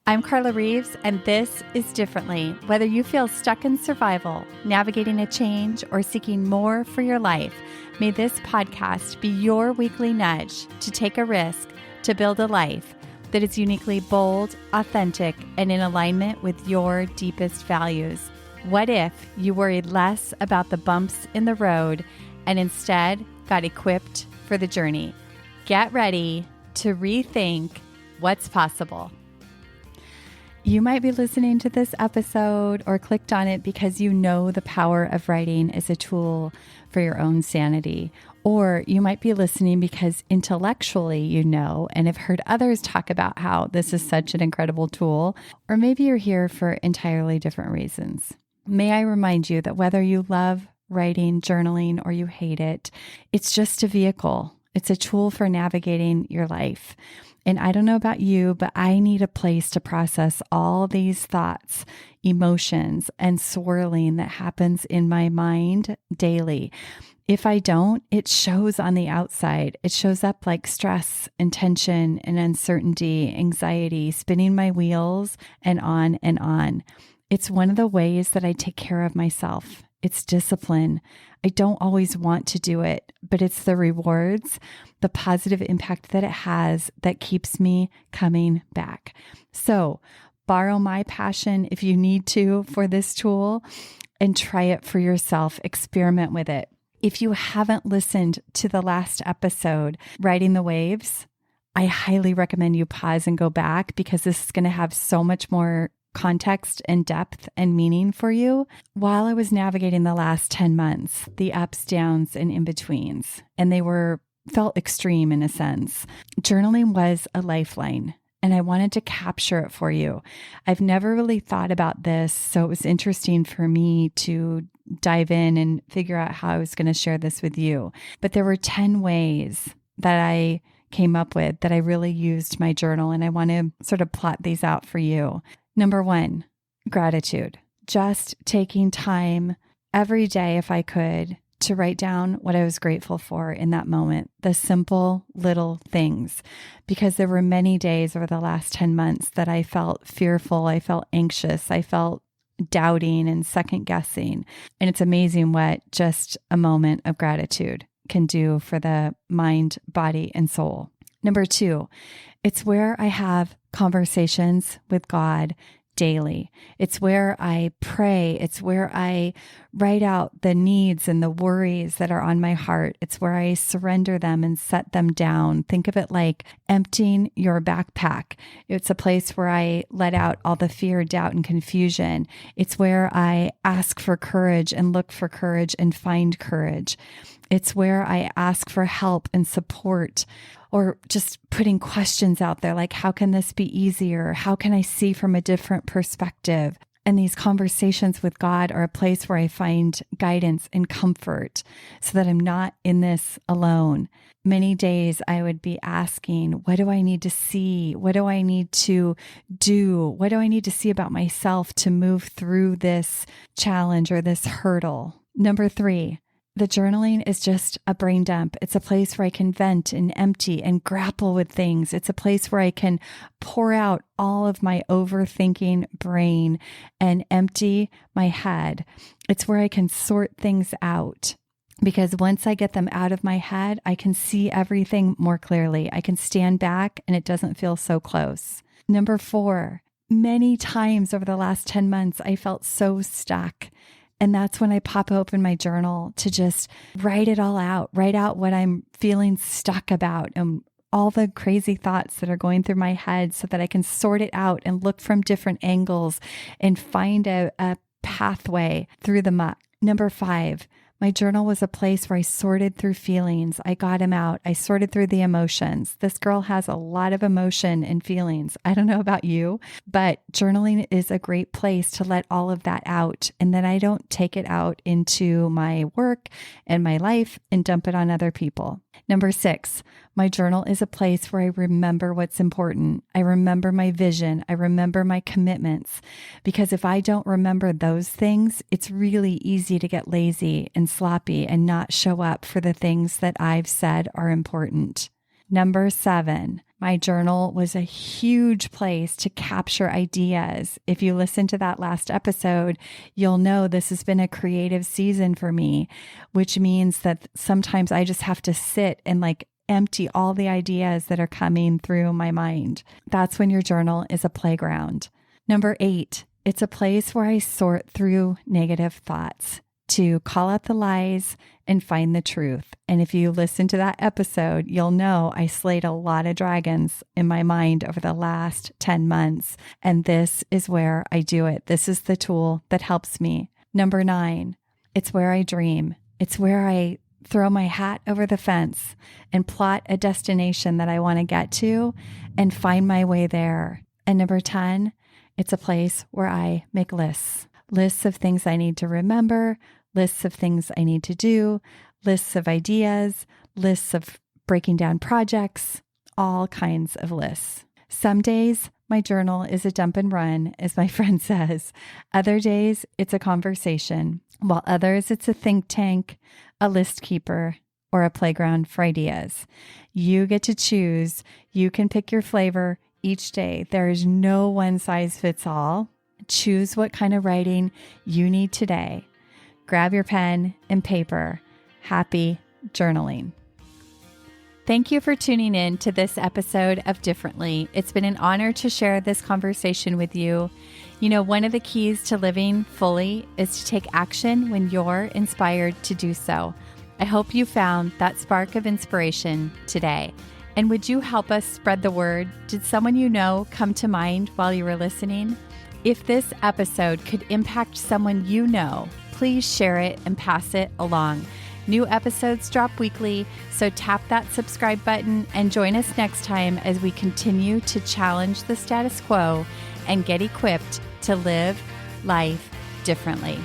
I'm Carla Reeves, and this is Differently. Whether you feel stuck in survival, navigating a change, or seeking more for your life, may this podcast be your weekly nudge to take a risk to build a life that is uniquely bold, authentic, and in alignment with your deepest values. What if you worried less about the bumps in the road and instead got equipped for the journey? Get ready to rethink what's possible. You might be listening to this episode or clicked on it because you know the power of writing as a tool for your own sanity. Or you might be listening because intellectually you know and have heard others talk about how this is such an incredible tool. Or maybe you're here for entirely different reasons. May I remind you that whether you love writing, journaling, or you hate it, it's just a vehicle. It's a tool for navigating your life. And I don't know about you, but I need a place to process all these thoughts, emotions, and swirling that happens in my mind daily. If I don't, it shows on the outside. It shows up like stress and tension and uncertainty, anxiety, spinning my wheels, and on and on. It's one of the ways that I take care of myself. It's discipline. I don't always want to do it, but it's the rewards, the positive impact that it has that keeps me coming back. So borrow my passion if you need to for this tool and try it for yourself. Experiment with it. If you haven't listened to the last episode, Riding the Waves, I highly recommend you pause and go back because this is going to have so much more context and depth and meaning for you. While I was navigating the last 10 months, the ups, downs, and in-betweens, and they felt extreme in a sense, journaling was a lifeline, and I wanted to capture it for you. I've never really thought about this, so it was interesting for me to dive in and figure out how I was going to share this with you. But there were 10 ways that I came up with that I really used my journal, and I want to sort of plot these out for you. Number 1, gratitude. Just taking time every day, if I could, to write down what I was grateful for in that moment, the simple little things. Because there were many days over the last 10 months that I felt fearful, I felt anxious, I felt doubting and second guessing. And it's amazing what just a moment of gratitude can do for the mind, body, and soul. Number 2, it's where I have conversations with God daily. It's where I pray. It's where I write out the needs and the worries that are on my heart. It's where I surrender them and set them down. Think of it like emptying your backpack. It's a place where I let out all the fear, doubt, and confusion. It's where I ask for courage and look for courage and find courage. It's where I ask for help and support, or just putting questions out there like, how can this be easier? How can I see from a different perspective? And these conversations with God are a place where I find guidance and comfort so that I'm not in this alone. Many days I would be asking, what do I need to see? What do I need to do? What do I need to see about myself to move through this challenge or this hurdle? Number 3, the journaling is just a brain dump. It's a place where I can vent and empty and grapple with things. It's a place where I can pour out all of my overthinking brain and empty my head. It's where I can sort things out. Because once I get them out of my head, I can see everything more clearly. I can stand back and it doesn't feel so close. Number 4, many times over the last 10 months, I felt so stuck. And that's when I pop open my journal to just write it all out, write out what I'm feeling stuck about and all the crazy thoughts that are going through my head so that I can sort it out and look from different angles and find a pathway through the muck. Number 5, my journal was a place where I sorted through feelings. I got them out. I sorted through the emotions. This girl has a lot of emotion and feelings. I don't know about you, but journaling is a great place to let all of that out. And then I don't take it out into my work and my life and dump it on other people. Number 6, my journal is a place where I remember what's important. I remember my vision. I remember my commitments. Because if I don't remember those things, it's really easy to get lazy and sloppy and not show up for the things that I've said are important. Number 7, My journal was a huge place to capture ideas. If you listen to that last episode, you'll know this has been a creative season for me, which means that sometimes I just have to sit and empty all the ideas that are coming through my mind. That's when your journal is a playground. Number 8, it's a place where I sort through negative thoughts to call out the lies and find the truth. And if you listen to that episode, you'll know I slayed a lot of dragons in my mind over the last 10 months. And this is where I do it. This is the tool that helps me. Number 9, it's where I dream. It's where I throw my hat over the fence and plot a destination that I want to get to and find my way there. And number 10, it's a place where I make lists of things I need to remember, lists of things I need to do, lists of ideas, lists of breaking down projects, all kinds of lists. Some days my journal is a dump and run, as my friend says. Other days it's a conversation, while others it's a think tank, a list keeper, or a playground for ideas. You get to choose. You can pick your flavor each day. There is no one size fits all. Choose what kind of writing you need today. Grab your pen and paper. Happy journaling. Thank you for tuning in to this episode of Differently. It's been an honor to share this conversation with you. You know, one of the keys to living fully is to take action when you're inspired to do so. I hope you found that spark of inspiration today. And would you help us spread the word? Did someone you know come to mind while you were listening? If this episode could impact someone you know, please share it and pass it along. New episodes drop weekly, so tap that subscribe button and join us next time as we continue to challenge the status quo and get equipped to live life differently.